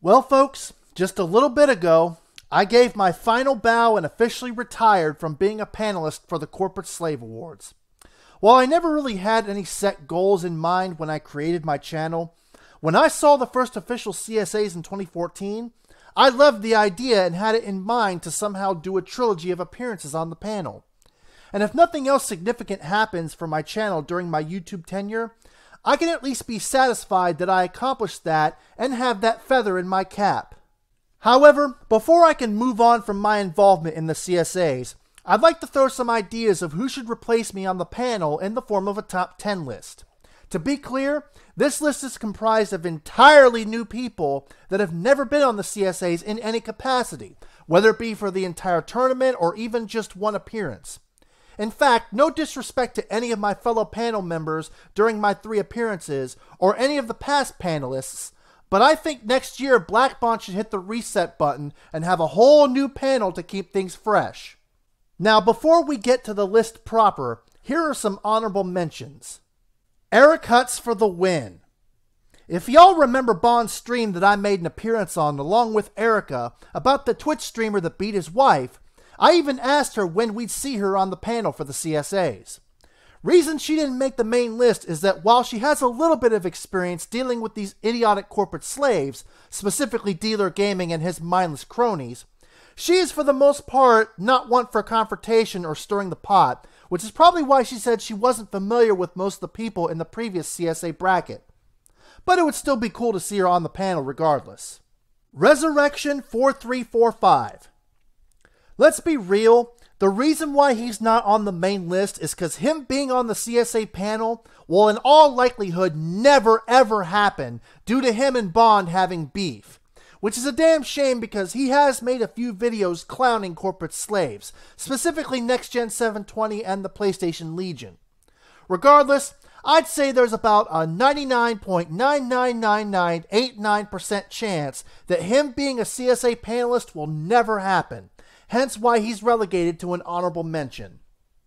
Well, folks, just a little bit ago, I gave my final bow and officially retired from being a panelist for the Corporate Slave Awards. While I never really had any set goals in mind when I created my channel, when I saw the first official CSAs in 2014, I loved the idea and had it in mind to somehow do a trilogy of appearances on the panel. And if nothing else significant happens for my channel during my YouTube tenure, I can at least be satisfied that I accomplished that and have that feather in my cap. However, before I can move on from my involvement in the CSAs, I'd like to throw some ideas of who should replace me on the panel in the form of a top 10 list. To be clear, this list is comprised of entirely new people that have never been on the CSAs in any capacity, whether it be for the entire tournament or even just one appearance. In fact, no disrespect to any of my fellow panel members during my 3 appearances, or any of the past panelists, but I think next year Blackbond should hit the reset button and have a whole new panel to keep things fresh. Now, before we get to the list proper, here are some honorable mentions. Eric Hutz for the win. If y'all remember Bond's stream that I made an appearance on along with Erica about the Twitch streamer that beat his wife, I even asked her when we'd see her on the panel for the CSAs. Reason she didn't make the main list is that while she has a little bit of experience dealing with these idiotic corporate slaves, specifically Dealer Gaming and his mindless cronies, she is for the most part not one for confrontation or stirring the pot, which is probably why she said she wasn't familiar with most of the people in the previous CSA bracket. But it would still be cool to see her on the panel regardless. Resurrection 4345. Let's be real, the reason why he's not on the main list is because him being on the CSA panel will in all likelihood never ever happen due to him and Bond having beef. Which is a damn shame because he has made a few videos clowning corporate slaves, specifically Next Gen 720 and the PlayStation Legion. Regardless, I'd say there's about a 99.999989% chance that him being a CSA panelist will never happen. Hence why he's relegated to an honorable mention.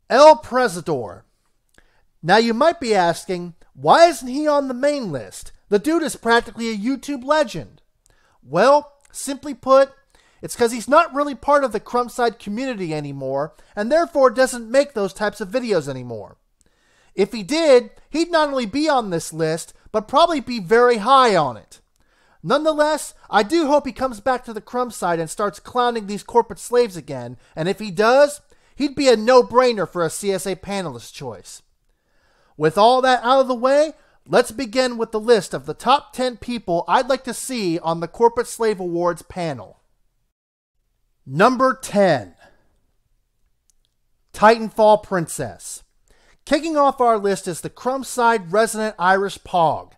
El Presidor. Now you might be asking, why isn't he on the main list? The dude is practically a YouTube legend. Well, simply put, it's because he's not really part of the Crumbside community anymore, and therefore doesn't make those types of videos anymore. If he did, he'd not only be on this list, but probably be very high on it. Nonetheless, I do hope he comes back to the Crumbside and starts clowning these corporate slaves again, and if he does, he'd be a no-brainer for a CSA panelist choice. With all that out of the way, let's begin with the list of the top 10 people I'd like to see on the Corporate Slave Awards panel. Number 10. Titanfall Princess. Kicking off our list is the Crumbside resident Irish Pog.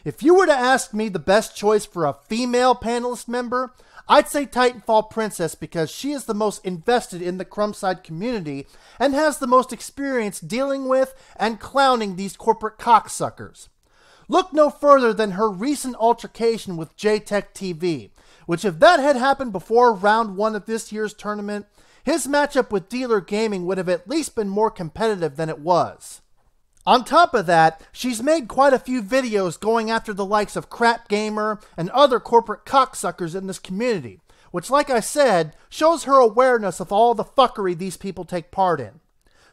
If you were to ask me the best choice for a female panelist member, I'd say Titanfall Princess because she is the most invested in the Crumbside community and has the most experience dealing with and clowning these corporate cocksuckers. Look no further than her recent altercation with JTech TV, which if that had happened before round 1 of this year's tournament, his matchup with Dealer Gaming would have at least been more competitive than it was. On top of that, she's made quite a few videos going after the likes of Crap Gamer and other corporate cocksuckers in this community, which like I said, shows her awareness of all the fuckery these people take part in.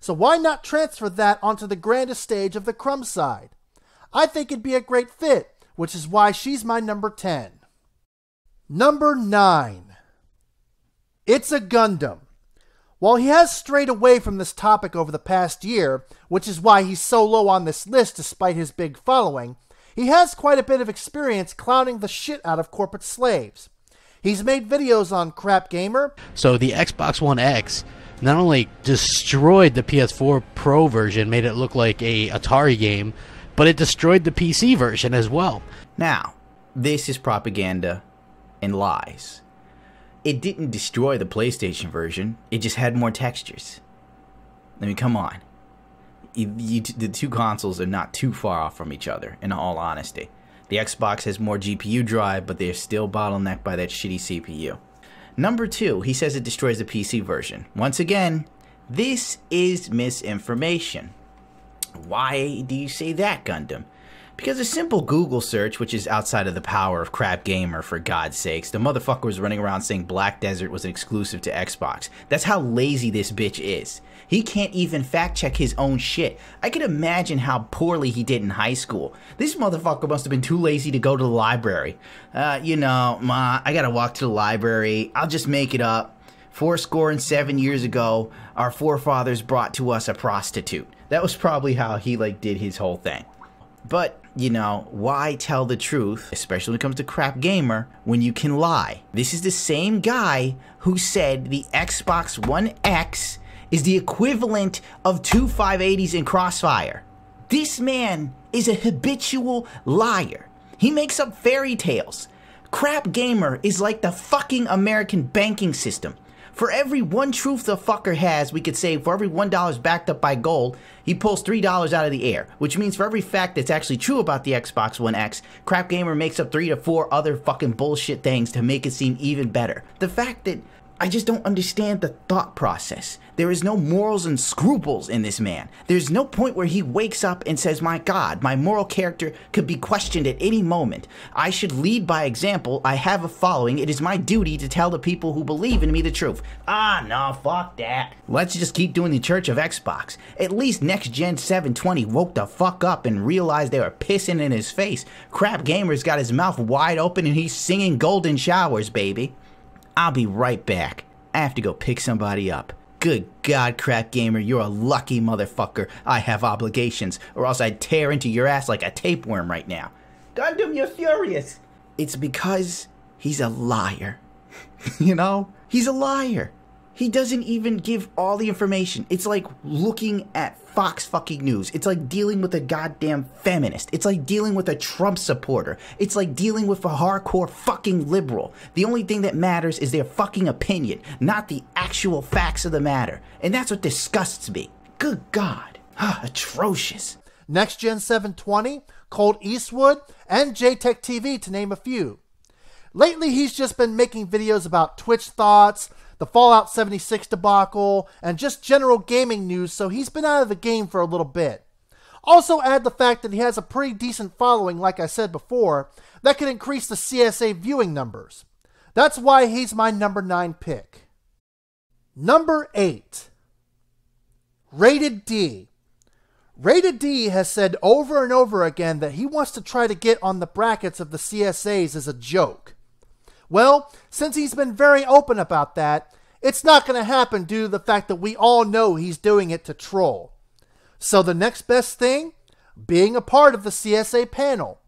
So why not transfer that onto the grandest stage of the Crumbside? I think it'd be a great fit, which is why she's my number 10. Number 9. It's a Gundam. While he has strayed away from this topic over the past year, which is why he's so low on this list despite his big following, he has quite a bit of experience clowning the shit out of corporate slaves. He's made videos on Crap Gamer. So the Xbox One X not only destroyed the PS4 Pro version, made it look like a Atari game, but it destroyed the PC version as well. Now, this is propaganda and lies. It didn't destroy the PlayStation version, it just had more textures. I mean, come on. The two consoles are not too far off from each other, in all honesty. The Xbox has more GPU drive, but they're still bottlenecked by that shitty CPU. Number 2, he says it destroys the PC version. Once again, this is misinformation. Why do you say that, Gundam? Because a simple Google search, which is outside of the power of Crap Gamer, for God's sakes, the motherfucker was running around saying Black Desert was an exclusive to Xbox. That's how lazy this bitch is. He can't even fact check his own shit. I can imagine how poorly he did in high school. This motherfucker must have been too lazy to go to the library. You know, Ma, I gotta walk to the library. I'll just make it up. 7 years ago, our forefathers brought to us a prostitute. That was probably how he, like, did his whole thing. But, you know, why tell the truth, especially when it comes to Crap Gamer, when you can lie? This is the same guy who said the Xbox One X is the equivalent of two 580s in Crossfire. This man is a habitual liar. He makes up fairy tales. Crap Gamer is like the fucking American banking system. For every one truth the fucker has, we could say for every $1 backed up by gold, he pulls $3 out of the air. Which means for every fact that's actually true about the Xbox One X, Crap Gamer makes up 3 to 4 other fucking bullshit things to make it seem even better. The fact that I just don't understand the thought process. There is no morals and scruples in this man. There's no point where he wakes up and says, my God, my moral character could be questioned at any moment. I should lead by example. I have a following. It is my duty to tell the people who believe in me the truth. Ah, no, fuck that. Let's just keep doing the Church of Xbox. At least Next Gen 720 woke the fuck up and realized they were pissing in his face. Crap Gamer's got his mouth wide open and he's singing golden showers, baby. I'll be right back. I have to go pick somebody up. Good God, Crap Gamer, you're a lucky motherfucker. I have obligations, or else I'd tear into your ass like a tapeworm right now. Gundam, you're furious. It's because he's a liar. You know? He's a liar. He doesn't even give all the information. It's like looking at Fox fucking News. It's like dealing with a goddamn feminist. It's like dealing with a Trump supporter. It's like dealing with a hardcore fucking liberal. The only thing that matters is their fucking opinion, not the actual facts of the matter. And that's what disgusts me. Good God. Atrocious. Next Gen 720, Colt Eastwood, and JTech TV, to name a few. Lately, he's just been making videos about Twitch thoughts, the Fallout 76 debacle, and just general gaming news, so he's been out of the game for a little bit. Also add the fact that he has a pretty decent following, like I said before, that can increase the CSA viewing numbers. That's why he's my number 9 pick. Number 8. Rated D. Rated D has said over and over again that he wants to try to get on the brackets of the CSAs as a joke. Well, since he's been very open about that, it's not going to happen due to the fact that we all know he's doing it to troll. So the next best thing? Being a part of the CSA panel.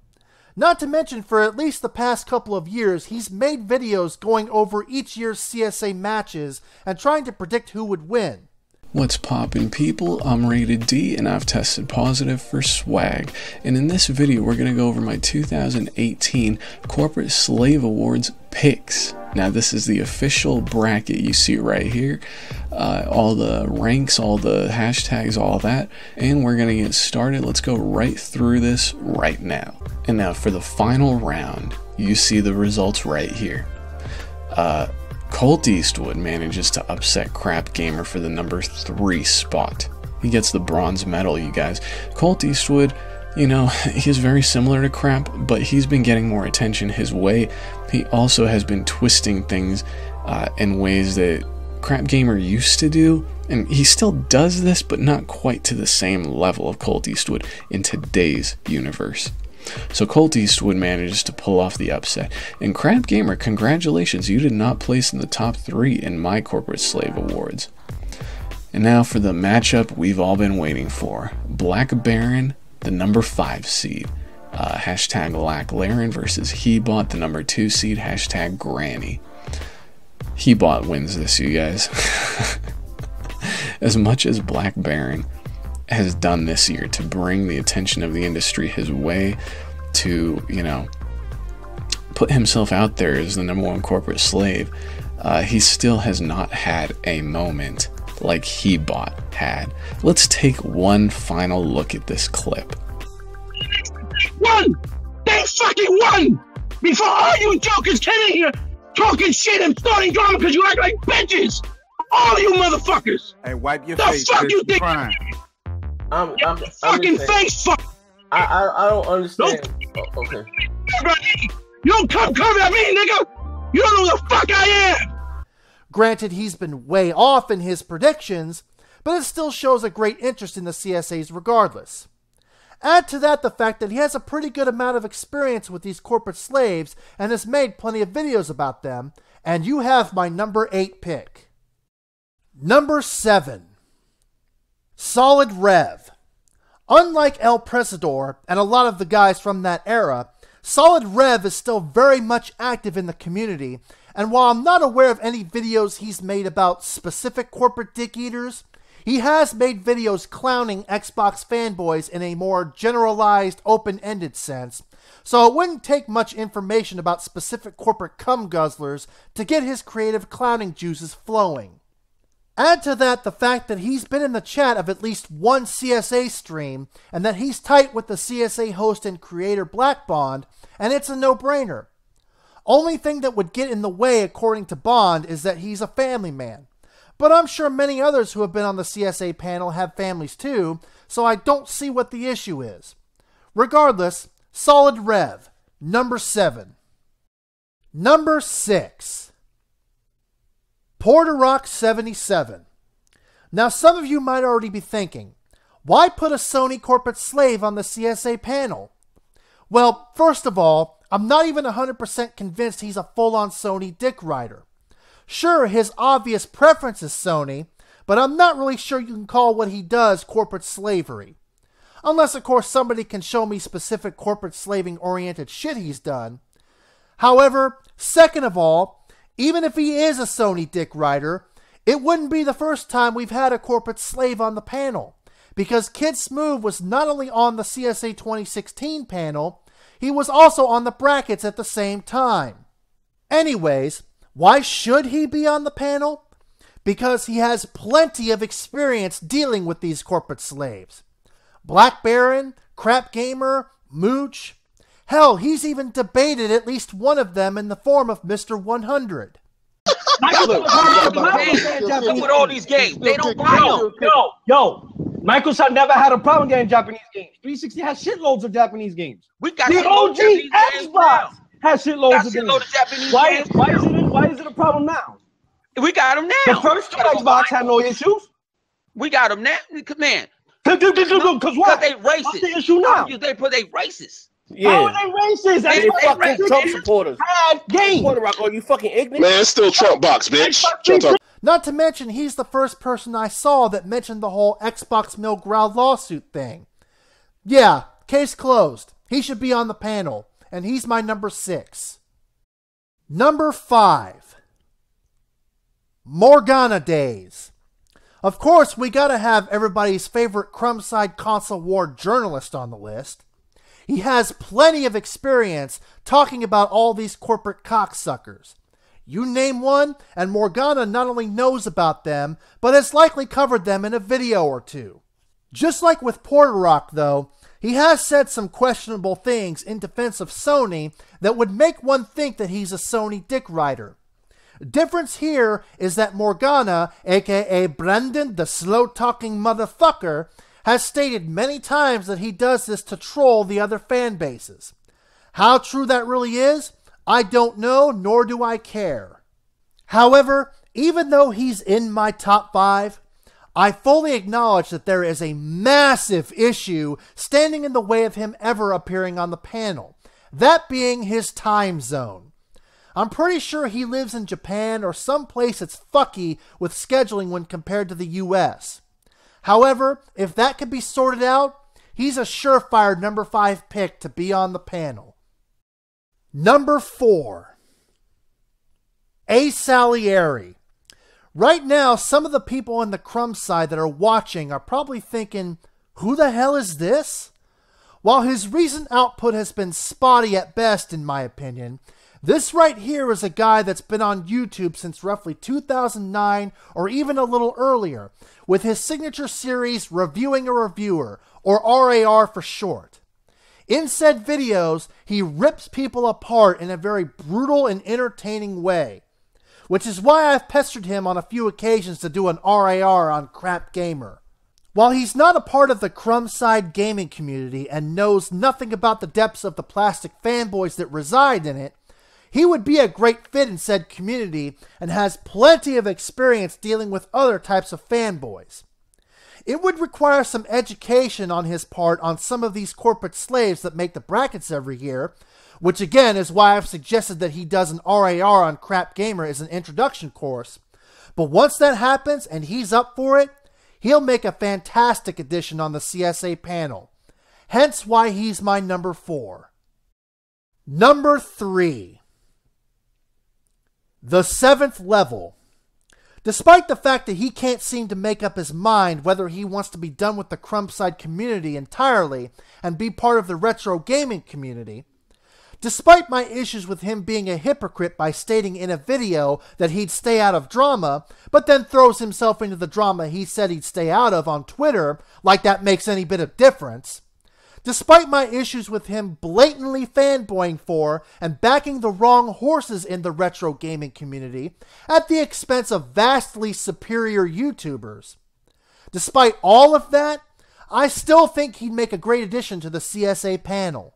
Not to mention, for at least the past couple of years, he's made videos going over each year's CSA matches and trying to predict who would win. What's poppin' people, I'm Rated D and I've tested positive for swag, and in this video we're going to go over my 2018 Corporate Slave Awards picks. Now this is the official bracket, you see right here, all the ranks, all the hashtags, all that, and we're going to get started. Let's go right through this right now. And now for the final round, you see the results right here. Colt Eastwood manages to upset Crap Gamer for the number 3 spot. He gets the bronze medal, you guys. Colt Eastwood, you know, he's very similar to Crap, but he's been getting more attention his way. He also has been twisting things in ways that Crap Gamer used to do, and he still does this, but not quite to the same level of Colt Eastwood in today's universe. So Colt Eastwood manages to pull off the upset. And Crap Gamer, congratulations, you did not place in the top 3 in my Corporate Slave Awards. And now for the matchup we've all been waiting for. Black Baron, the number 5 seed. Hashtag LackLaren versus Hebot, the number 2 seed. Hashtag Granny. Hebot wins this, you guys. As much as Black Baron has done this year to bring the attention of the industry his way, to, you know, put himself out there as the number 1 corporate slave, he still has not had a moment like Hebot had. Let's take one final look at this clip. Won! They fucking won! Before all you jokers came in here talking shit and starting drama because you act like bitches! All you motherfuckers! Hey, wipe your the face. Fuck you think? Crying. I'm fucking face fuck! I don't understand. Nope. Oh, okay. You don't come at me, nigga. You don't know who the fuck I am. Granted, he's been way off in his predictions, but it still shows a great interest in the CSAs regardless. Add to that the fact that he has a pretty good amount of experience with these corporate slaves and has made plenty of videos about them, and you have my number 8 pick. Number 7. Solid Rev. Unlike El Presador and a lot of the guys from that era, Solid Rev is still very much active in the community, and while I'm not aware of any videos he's made about specific corporate dick eaters, he has made videos clowning Xbox fanboys in a more generalized, open-ended sense, so it wouldn't take much information about specific corporate cum guzzlers to get his creative clowning juices flowing. Add to that the fact that he's been in the chat of at least one CSA stream, and that he's tight with the CSA host and creator Black Bond, and it's a no-brainer. Only thing that would get in the way, according to Bond, is that he's a family man. But I'm sure many others who have been on the CSA panel have families too, so I don't see what the issue is. Regardless, Solid Rev, number 7. Number 6. Porter Rock 77. Now some of you might already be thinking, why put a Sony corporate slave on the CSA panel? Well, first of all, I'm not even 100% convinced he's a full-on Sony dick rider. Sure, his obvious preference is Sony, but I'm not really sure you can call what he does corporate slavery. Unless, of course, somebody can show me specific corporate slaving-oriented shit he's done. However, second of all, even if he is a Sony dick rider, it wouldn't be the first time we've had a corporate slave on the panel, because Kid Smooth was not only on the CSA 2016 panel, he was also on the brackets at the same time. Anyways, why should he be on the panel? Because he has plenty of experience dealing with these corporate slaves. Black Baron, Crap Gamer, Mooch. Hell, he's even debated at least one of them in the form of Mr. 100. With all these games, they don't buy them. Yo, Microsoft never had a problem getting Japanese games. 360 has shitloads of Japanese games. We got the OG Xbox has shitloads of games. Japanese games. Why is it a problem now? We got them now. The first two Xbox had no issues. We got them now, man. Because why? They racist. What's the issue now? They racist. Yeah. How are they racist? They fucking Trump supporters. Porter Rock, are you fucking ignorant? Man, it's still Trump box, bitch. Not to mention, he's the first person I saw that mentioned the whole Xbox Milgrau lawsuit thing. Yeah, case closed. He should be on the panel, and he's my number 6. Number 5. Morgana Days. Of course, we gotta have everybody's favorite Crumbside console war journalist on the list. He has plenty of experience talking about all these corporate cocksuckers. You name one, and Morgana not only knows about them, but has likely covered them in a video or two. Just like with Porter Rock, though, he has said some questionable things in defense of Sony that would make one think that he's a Sony dick rider. Difference here is that Morgana, aka Brendan the slow-talking motherfucker, has stated many times that he does this to troll the other fan bases. How true that really is, I don't know, nor do I care. However, even though he's in my top 5, I fully acknowledge that there is a massive issue standing in the way of him ever appearing on the panel, that being his time zone. I'm pretty sure he lives in Japan or someplace that's fucky with scheduling when compared to the US. However, if that can be sorted out, he's a surefire number 5 pick to be on the panel. Number 4. A. Salieri. Right now, some of the people on the Crumb side that are watching are probably thinking, who the hell is this? While his recent output has been spotty at best, in my opinion, this right here is a guy that's been on YouTube since roughly 2009 or even a little earlier, with his signature series Reviewing a Reviewer, or RAR for short. In said videos, he rips people apart in a very brutal and entertaining way, which is why I've pestered him on a few occasions to do an RAR on Crap Gamer. While he's not a part of the Crumbside gaming community and knows nothing about the depths of the plastic fanboys that reside in it, he would be a great fit in said community and has plenty of experience dealing with other types of fanboys. It would require some education on his part on some of these corporate slaves that make the brackets every year, which again is why I've suggested that he does an RAR on Crap Gamer as an introduction course. But once that happens and he's up for it, he'll make a fantastic addition on the CSA panel. Hence why he's my number 4. Number 3. The 7th level. Despite the fact that he can't seem to make up his mind whether he wants to be done with the Crumbside community entirely and be part of the retro gaming community, despite my issues with him being a hypocrite by stating in a video that he'd stay out of drama, but then throws himself into the drama he said he'd stay out of on Twitter like that makes any bit of difference, despite my issues with him blatantly fanboying for and backing the wrong horses in the retro gaming community at the expense of vastly superior YouTubers. Despite all of that, I still think he'd make a great addition to the CSA panel.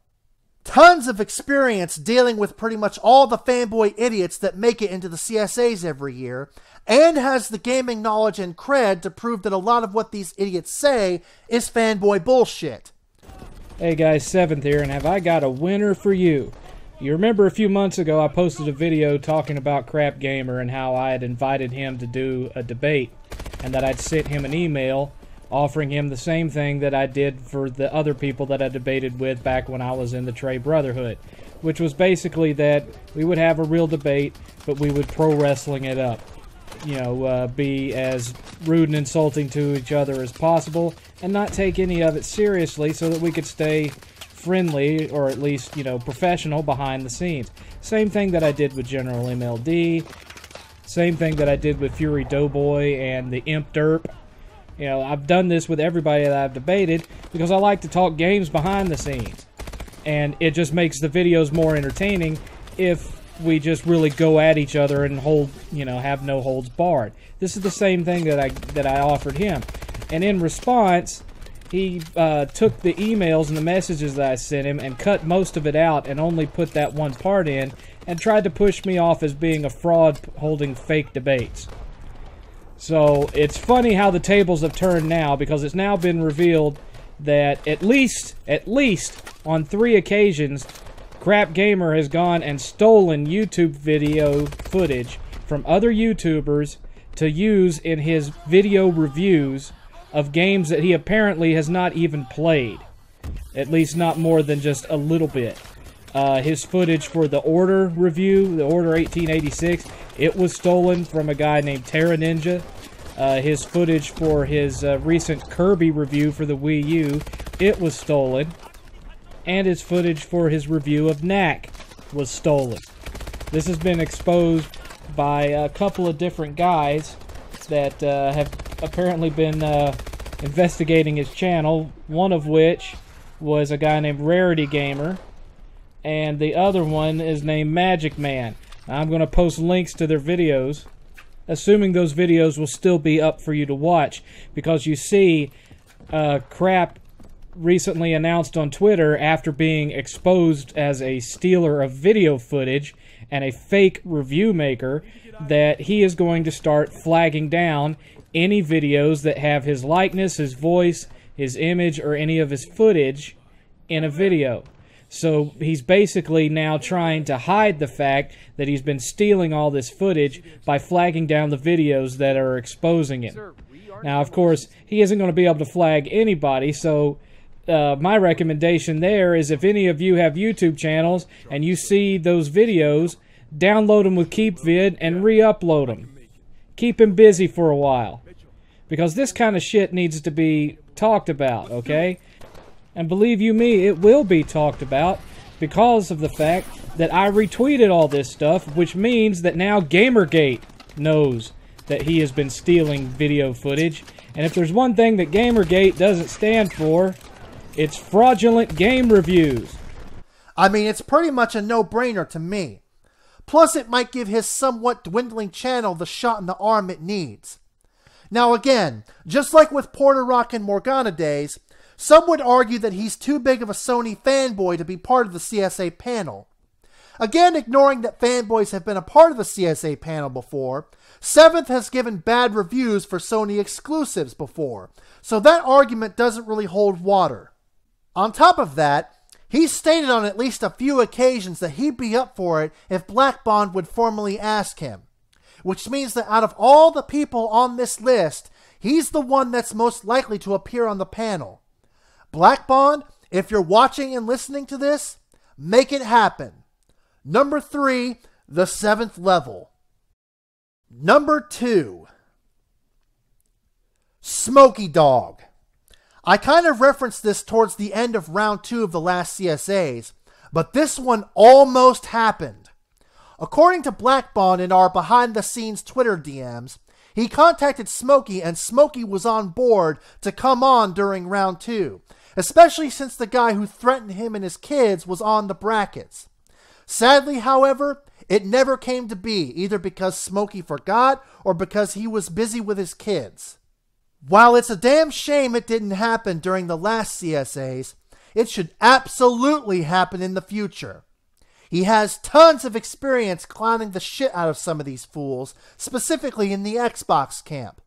Tons of experience dealing with pretty much all the fanboy idiots that make it into the CSAs every year, and has the gaming knowledge and cred to prove that a lot of what these idiots say is fanboy bullshit. Hey guys, 7th here, and have I got a winner for you. You remember a few months ago I posted a video talking about Crap Gamer and how I had invited him to do a debate, and that I'd sent him an email offering him the same thing that I did for the other people that I debated with back when I was in the Trey Brotherhood, which was basically that we would have a real debate, but we would pro wrestling it up. You know, be as rude and insulting to each other as possible, and not take any of it seriously so that we could stay friendly, or at least, you know, professional behind the scenes. Same thing that I did with General MLD, same thing that I did with Fury Doughboy and the Imp Derp. You know, I've done this with everybody that I've debated because I like to talk games behind the scenes. And it just makes the videos more entertaining if we just really go at each other and hold, you know, have no holds barred. This is the same thing that I offered him. And in response, he took the emails and the messages that I sent him and cut most of it out and only put that one part in and tried to push me off as being a fraud holding fake debates. So it's funny how the tables have turned now, because it's now been revealed that at least on 3 occasions, Crap Gamer has gone and stolen YouTube video footage from other YouTubers to use in his video reviews of games that he apparently has not even played. At least not more than just a little bit. His footage for the Order review, the Order 1886, it was stolen from a guy named Terra Ninja. His footage for his recent Kirby review for the Wii U, it was stolen. And his footage for his review of Knack was stolen. This has been exposed by a couple of different guys that have apparently been investigating his channel, one of which was a guy named Rarity Gamer, and the other one is named Magic Man. Now, I'm going to post links to their videos, assuming those videos will still be up for you to watch, because you see, Crap recently announced on Twitter, after being exposed as a stealer of video footage and a fake review maker, that he is going to start flagging down any videos that have his likeness, his voice, his image, or any of his footage in a video. So he's basically now trying to hide the fact that he's been stealing all this footage by flagging down the videos that are exposing him. Now, of course, he isn't going to be able to flag anybody, so my recommendation there is, if any of you have YouTube channels and you see those videos, download them with KeepVid and re-upload them. Keep him busy for a while, because this kind of shit needs to be talked about, okay? And believe you me, it will be talked about, because of the fact that I retweeted all this stuff, which means that now Gamergate knows that he has been stealing video footage. And if there's one thing that Gamergate doesn't stand for, it's fraudulent game reviews. I mean, it's pretty much a no-brainer to me. Plus, it might give his somewhat dwindling channel the shot in the arm it needs. Now again, just like with Porter Rock and Morgana days, some would argue that he's too big of a Sony fanboy to be part of the CSA panel. Again, ignoring that fanboys have been a part of the CSA panel before, Seventh has given bad reviews for Sony exclusives before, so that argument doesn't really hold water. On top of that, he's stated on at least a few occasions that he'd be up for it if Black Bond would formally ask him, which means that out of all the people on this list, he's the one that's most likely to appear on the panel. Black Bond, if you're watching and listening to this, make it happen. Number 3, the 7th level. Number 2, Smokey Dog. I kind of referenced this towards the end of round 2 of the last CSAs, but this one almost happened. According to Black Bond in our behind-the-scenes Twitter DMs, he contacted Smokey and Smokey was on board to come on during round 2, especially since the guy who threatened him and his kids was on the brackets. Sadly, however, it never came to be, either because Smokey forgot or because he was busy with his kids. While it's a damn shame it didn't happen during the last CSAs, it should absolutely happen in the future. He has tons of experience clowning the shit out of some of these fools, specifically in the Xbox camp.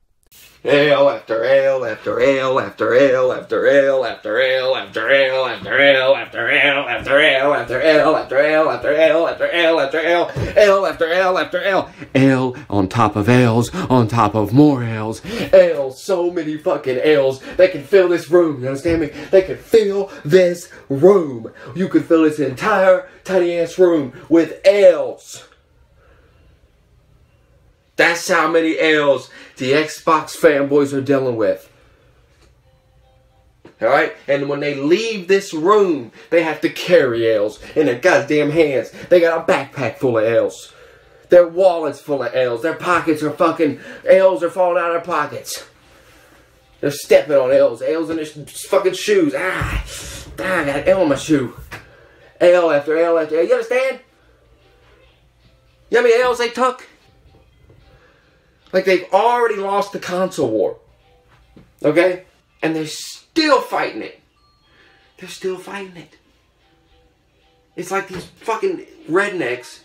Ale after ale after ale after ale after ale after ale after ale after ale after ale after ale after ale after ale after ale after ale after ale, ale after ale after ale, ale on top of ales on top of more ales, ale, so many fucking ales. They can fill this room, you understand me? They can fill this room. You could fill this entire tiny ass room with ales. That's how many ales the Xbox fanboys are dealing with. Alright? And when they leave this room, they have to carry ales in their goddamn hands. They got a backpack full of ales. Their wallet's full of ales. Their pockets are fucking... ales are falling out of their pockets. They're stepping on ales. Ales in their fucking shoes. I got ale in my shoe. Ale after ale after ale. You understand? You know how many ales they took? Like, they've already lost the console war. Okay? And they're still fighting it. They're still fighting it. It's like these fucking rednecks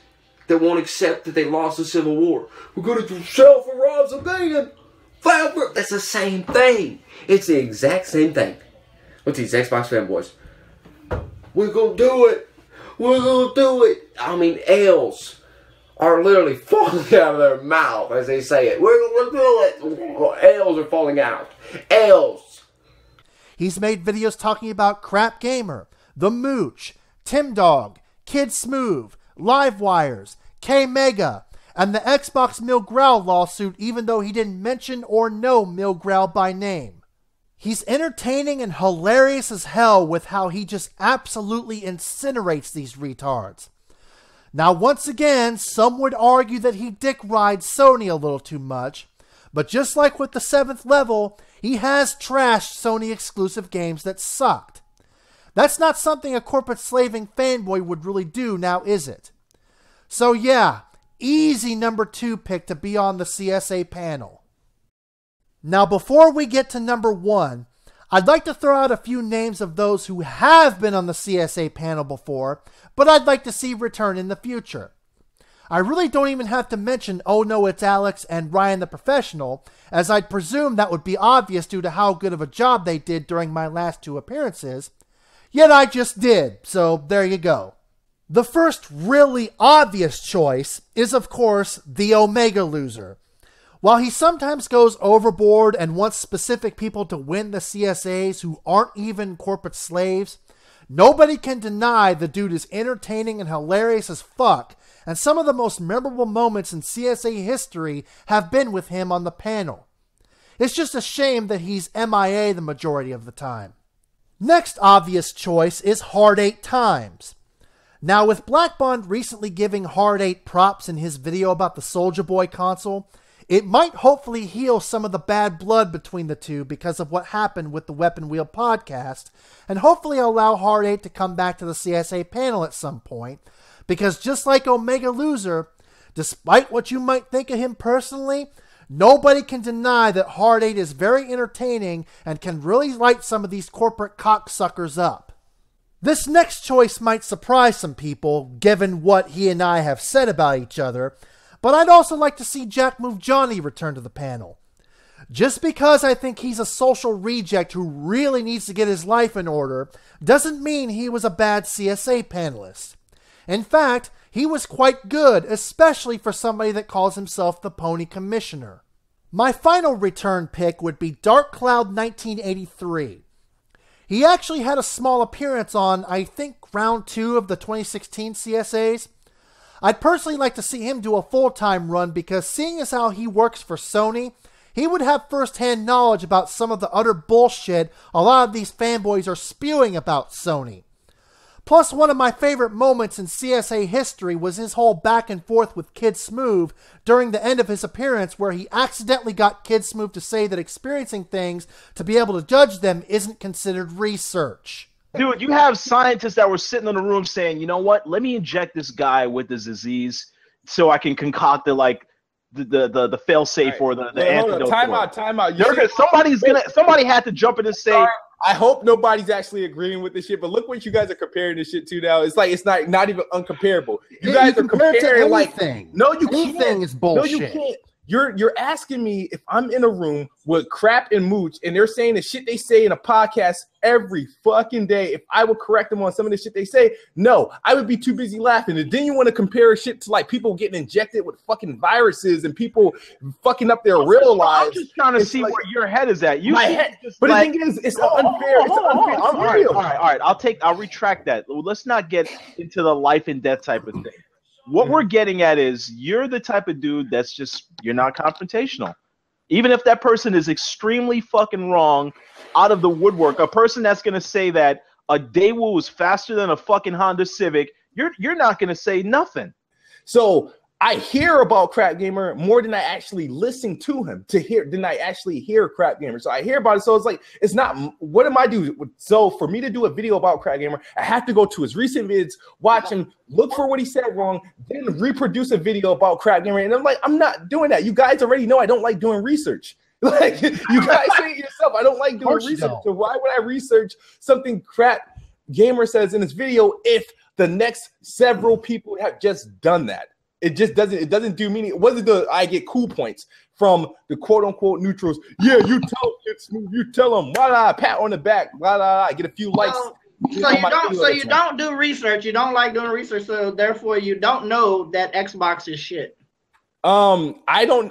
that won't accept that they lost the Civil War. We're going to sell for Rob Zidane. That's the same thing. It's the exact same thing. With these Xbox fanboys. We're going to do it. We're going to do it. I mean, ales are literally falling out of their mouth as they say it. We're going to do it. Ales are falling out. Ales. He's made videos talking about Crap Gamer, The Mooch, Tim Dog, Kid Smooth, Livewires, K-Mega, and the Xbox Milgrowl lawsuit, even though he didn't mention or know Milgrowl by name. He's entertaining and hilarious as hell with how he just absolutely incinerates these retards. Now, once again, some would argue that he dick rides Sony a little too much, but just like with the 7th level, he has trashed Sony exclusive games that sucked. That's not something a corporate slaving fanboy would really do, now is it? So yeah, easy number 2 pick to be on the CSA panel. Now, before we get to number 1, I'd like to throw out a few names of those who have been on the CSA panel before, but I'd like to see return in the future. I really don't even have to mention Oh No It's Alex and Ryan the Professional, as I'd presume that would be obvious due to how good of a job they did during my last 2 appearances, yet I just did, so there you go. The first really obvious choice is, of course, the Omega Loser. While he sometimes goes overboard and wants specific people to win the CSAs who aren't even corporate slaves, nobody can deny the dude is entertaining and hilarious as fuck, and some of the most memorable moments in CSA history have been with him on the panel. It's just a shame that he's MIA the majority of the time. Next obvious choice is Hard 8 Times. Now, with Black Bond recently giving Hard 8 props in his video about the Soulja Boy console, it might hopefully heal some of the bad blood between the two because of what happened with the Weapon Wheel podcast, and hopefully allow Hard 8 to come back to the CSA panel at some point, because just like Omega Loser, despite what you might think of him personally, Nobody can deny that Hard 8 is very entertaining and can really light some of these corporate cocksuckers up. This next choice might surprise some people, given what he and I have said about each other, but I'd also like to see Jack Move Johnny return to the panel. Just because I think he's a social reject who really needs to get his life in order doesn't mean he was a bad CSA panelist. In fact, he was quite good, especially for somebody that calls himself the Pony Commissioner. My final return pick would be Dark Cloud 1983. He actually had a small appearance on, I think, round 2 of the 2016 CSAs. I'd personally like to see him do a full-time run because seeing as how he works for Sony, he would have first-hand knowledge about some of the utter bullshit a lot of these fanboys are spewing about Sony. Plus, one of my favorite moments in CSA history was his whole back and forth with Kid Smooth during the end of his appearance where he accidentally got Kid Smooth to say that experiencing things to be able to judge them isn't considered research. Dude, you have scientists that were sitting in the room saying, you know what, let me inject this guy with this disease so I can concoct the fail-safe right. Or the antidote. Time out. Somebody had to jump in and say, I hope nobody's actually agreeing with this shit, but look what you guys are comparing this shit to now. It's like it's not even uncomparable. You guys are comparing like no, you can't. Anything is bullshit. No, you can't. You're asking me if I'm in a room with Crap and Mooch and they're saying the shit they say in a podcast every fucking day. If I would correct them on some of the shit they say, no, I would be too busy laughing. And then you want to compare shit to like people getting injected with fucking viruses and people fucking up their real lives. I'm just trying to see like, where your head is at. But the thing is, it's unfair. It's unfair. All right. I'll retract that. Let's not get into the life and death type of thing. What we're getting at is you're the type of dude that's just, you're not confrontational. Even if that person is extremely fucking wrong out of the woodwork, a person that's going to say that a Daewoo is faster than a fucking Honda Civic, you're not going to say nothing. So I hear about Crap Gamer more than I actually listen to him than I actually hear Crap Gamer. So I hear about it. So it's like, it's not, what am I doing? So for me to do a video about Crap Gamer, I have to go to his recent vids, watch him, look for what he said wrong, then reproduce a video about Crap Gamer. And I'm like, I'm not doing that. You guys already know I don't like doing research. Like you guys say it yourself, I don't like doing research. So why would I research something Crap Gamer says in this video if the next several people have just done that? It just doesn't do meaning. It wasn't I get cool points from the quote unquote neutrals. Yeah, you tell them, blah, pat on the back, blah, blah, I get a few likes. So you don't do research. You don't like doing research, so therefore you don't know that Xbox is shit. I know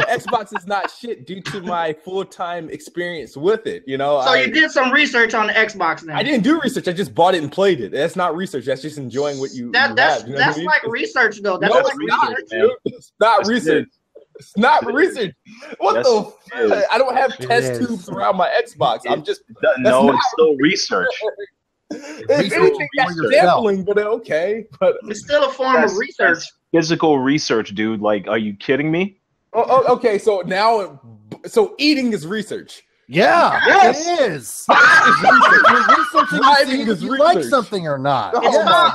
Xbox is not shit due to my full-time experience with it, you know. So you did some research on the Xbox now. I didn't do research, I just bought it and played it. That's not research, that's just enjoying what you have. That's like research though. That's like research. It's not research. It's not research. What the fuck? I don't have test tubes around my Xbox. I'm just it's still research. If anything, that's sampling, but okay. But it's still a form of research. Physical research, dude. Like, are you kidding me? Oh, okay. So now, eating is research. Yeah, yes. It is. You're researching to see if you like something or not.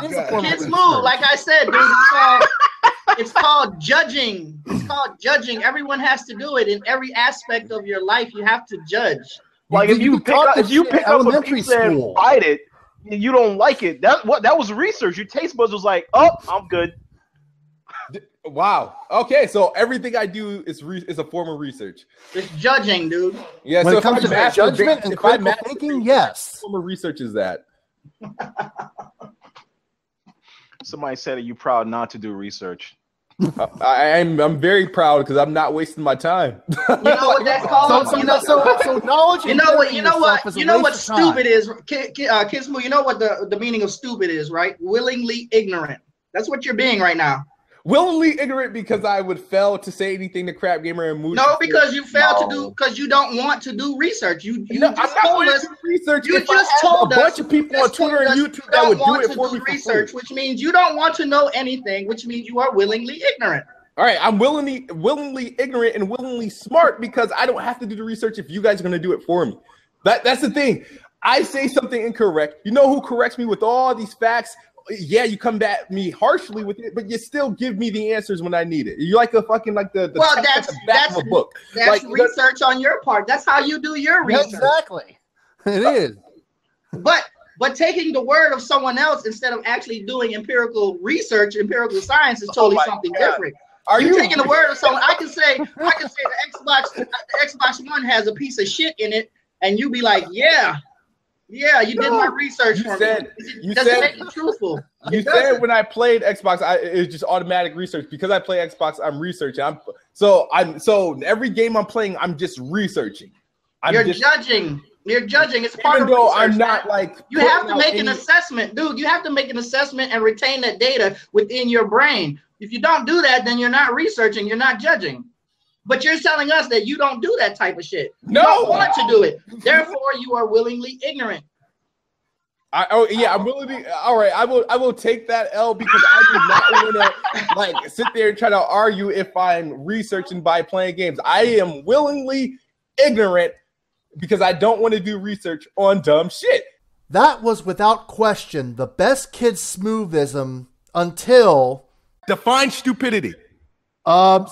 Kids move. Like I said, dude, it's called judging. It's called judging. Everyone has to do it in every aspect of your life. You have to judge. Like if you pick up a pizza and bite it, and you don't like it. That was research. Your taste buds was like, oh, I'm good. Wow. Okay, so everything I do is a form of research. It's judging, dude. Yeah. When so it comes to judgment and critical thinking, yes. What form of research is that? Somebody said, "Are you proud not to do research?" I'm very proud because I'm not wasting my time. You know what that's called? So knowledge. You know what stupid is, Kismu. You know what the meaning of stupid is, right? Willingly ignorant. That's what you're being right now. Willingly ignorant because I would fail to say anything to Crap Gamer and Moose. No, because you failed to do because you don't want to do research. You just told us research. You just told us a bunch of people on Twitter and YouTube that would do it for me. Research, which means you don't want to know anything, which means you are willingly ignorant. All right, I'm willingly ignorant and willingly smart because I don't have to do the research if you guys are going to do it for me. That's the thing. I say something incorrect. You know who corrects me with all these facts? yeah, you come at me harshly with it, but you still give me the answers when I need it. You're like a fucking like the well, text at the back of a book. That's Like, research on your part. That's how you do your research. Exactly. It is. But taking the word of someone else instead of actually doing empirical research, empirical science is totally something different. Are you taking the word of someone? I can say the Xbox One has a piece of shit in it, and you be like, yeah, you did my research for me. Does it make it truthful? You said when I played Xbox, it's just automatic research. Because I play Xbox, I'm researching. So every game I'm playing, I'm just researching. You're judging. It's part of even though research, I'm not like you have to make an assessment, dude. You have to make an assessment and retain that data within your brain. If you don't do that, then you're not researching, you're not judging. But you're telling us that you don't do that type of shit. You don't want to do it. Therefore, you are willingly ignorant. I'm willing to. All right, I will take that L because I do not want to like sit there and try to argue if I'm researching by playing games. I am willingly ignorant because I don't want to do research on dumb shit. That was without question the best kid smoothism until define stupidity.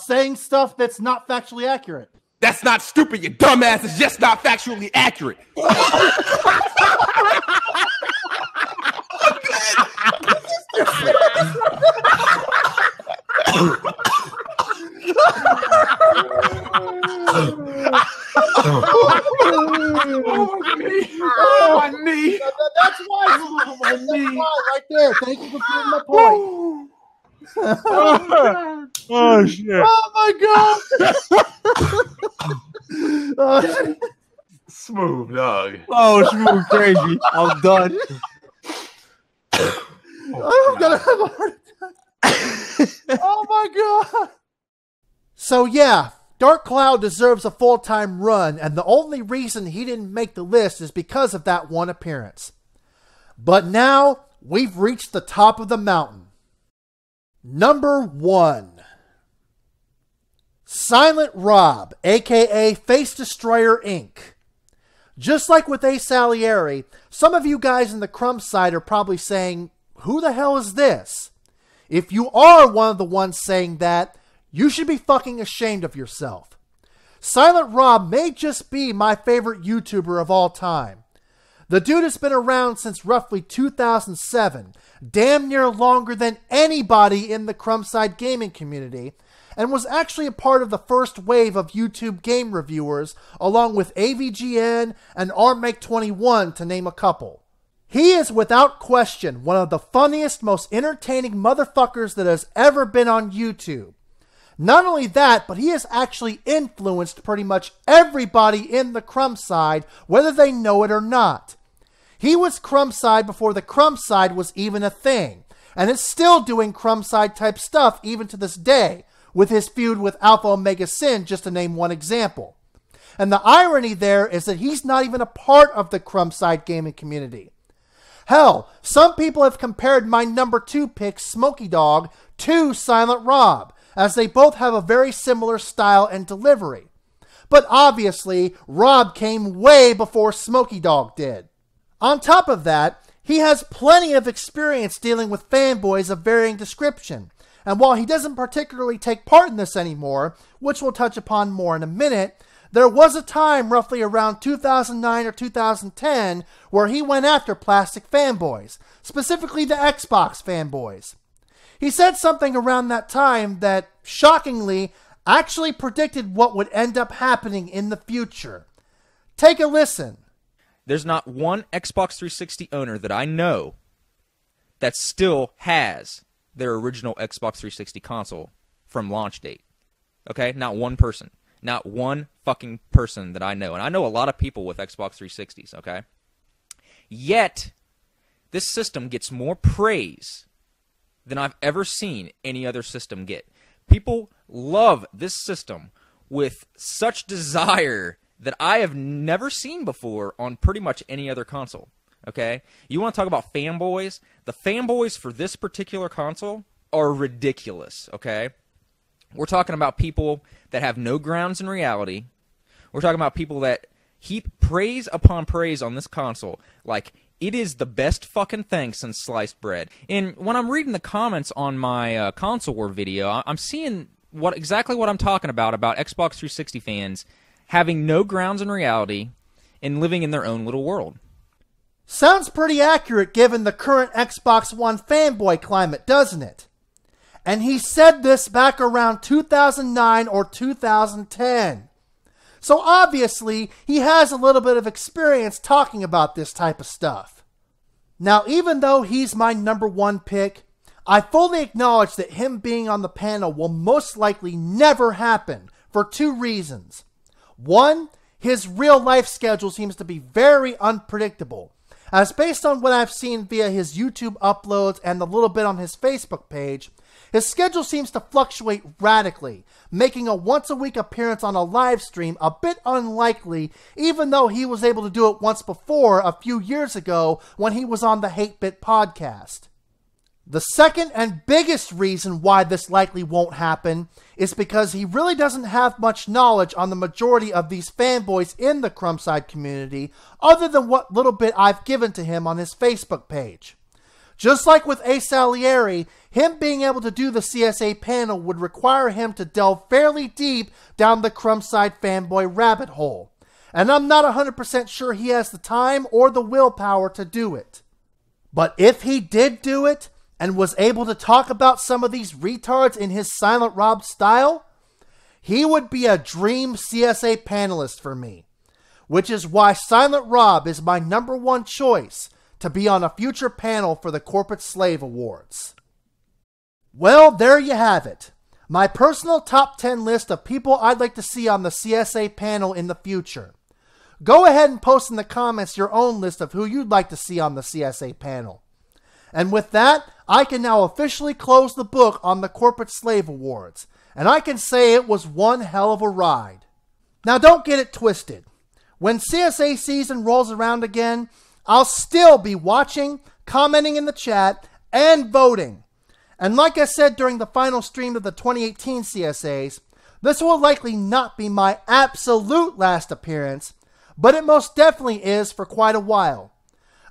Saying stuff that's not factually accurate. That's not stupid, you dumbass. It's just not factually accurate. My knee. That's why. My knee. Right there. Thank you for proving my point. Oh shit! Oh my god! Smooth dog. Oh, smooth crazy. I'm done. I'm gonna have a heart attack. Oh my god! So yeah, Dark Cloud deserves a full-time run, and the only reason he didn't make the list is because of that one appearance. But now we've reached the top of the mountain. Number 1. Silent Rob, aka Face Destroyer Inc. Just like with Ace Salieri, some of you guys in the Crumb side are probably saying, who the hell is this? If you are one of the ones saying that, you should be fucking ashamed of yourself. Silent Rob may just be my favorite YouTuber of all time. The dude has been around since roughly 2007, damn near longer than anybody in the Crumbside gaming community, and was actually a part of the first wave of YouTube game reviewers, along with AVGN and ArmMake21 to name a couple. He is without question one of the funniest, most entertaining motherfuckers that has ever been on YouTube. Not only that, but he has actually influenced pretty much everybody in the Crumbside, whether they know it or not. He was Crumbside before the Crumbside was even a thing, and is still doing Crumbside type stuff even to this day, with his feud with Alpha Omega Sin, just to name one example. And the irony there is that he's not even a part of the Crumbside gaming community. Hell, some people have compared my number 2 pick, Smokey Dog, to Silent Rob, as they both have a very similar style and delivery. But obviously, Rob came way before Smokey Dog did. On top of that, he has plenty of experience dealing with fanboys of varying description, and while he doesn't particularly take part in this anymore, which we'll touch upon more in a minute, there was a time roughly around 2009 or 2010 where he went after plastic fanboys, specifically the Xbox fanboys. He said something around that time that, shockingly, actually predicted what would end up happening in the future. Take a listen. There's not one Xbox 360 owner that I know that still has their original Xbox 360 console from launch date. Okay? Not one person. Not one fucking person that I know. And I know a lot of people with Xbox 360s, okay? Yet, this system gets more praise than I've ever seen any other system get. People love this system with such desire that I have never seen before on pretty much any other console. Okay? You want to talk about fanboys? The fanboys for this particular console are ridiculous, okay? We're talking about people that have no grounds in reality. We're talking about people that heap praise upon praise on this console. Like, It is the best fucking thing since sliced bread. And when I'm reading the comments on my console war video, I'm seeing exactly what I'm talking about Xbox 360 fans having no grounds in reality and living in their own little world. Sounds pretty accurate given the current Xbox One fanboy climate, doesn't it? And he said this back around 2009 or 2010. So obviously, he has a little bit of experience talking about this type of stuff. Now, even though he's my number one pick, I fully acknowledge that him being on the panel will most likely never happen for two reasons. One, his real life schedule seems to be very unpredictable, as based on what I've seen via his YouTube uploads and a little bit on his Facebook page, his schedule seems to fluctuate radically, making a once-a-week appearance on a live stream a bit unlikely, even though he was able to do it once before a few years ago when he was on the Hate Bit podcast. The second and biggest reason why this likely won't happen is because he really doesn't have much knowledge on the majority of these fanboys in the Crumbside community, other than what little bit I've given to him on his Facebook page. Just like with Ace Salieri, him being able to do the CSA panel would require him to delve fairly deep down the Crumbside fanboy rabbit hole. And I'm not 100% sure he has the time or the willpower to do it. But if he did do it, and was able to talk about some of these retards in his Silent Rob style, he would be a dream CSA panelist for me. Which is why Silent Rob is my number one choice to be on a future panel for the Corporate Slave Awards. Well, there you have it. My personal top 10 list of people I'd like to see on the CSA panel in the future. Go ahead and post in the comments your own list of who you'd like to see on the CSA panel. And with that, I can now officially close the book on the Corporate Slave Awards, and I can say it was one hell of a ride. Now don't get it twisted. When CSA season rolls around again, I'll still be watching, commenting in the chat, and voting. And like I said during the final stream of the 2018 CSAs, this will likely not be my absolute last appearance, but it most definitely is for quite a while.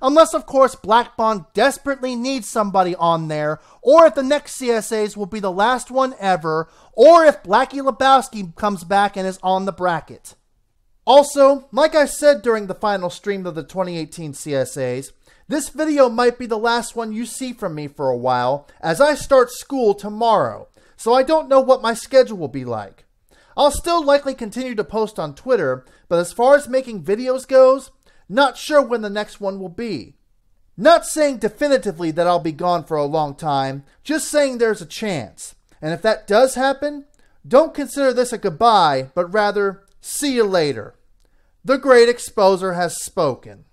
Unless, of course, Black Bond desperately needs somebody on there, or if the next CSAs will be the last one ever, or if Blackie Lebowski comes back and is on the bracket. Also, like I said during the final stream of the 2018 CSAs, this video might be the last one you see from me for a while, as I start school tomorrow, so I don't know what my schedule will be like. I'll still likely continue to post on Twitter, but as far as making videos goes, not sure when the next one will be. Not saying definitively that I'll be gone for a long time, just saying there's a chance. And if that does happen, don't consider this a goodbye, but rather, see you later. The Great Exposer has spoken.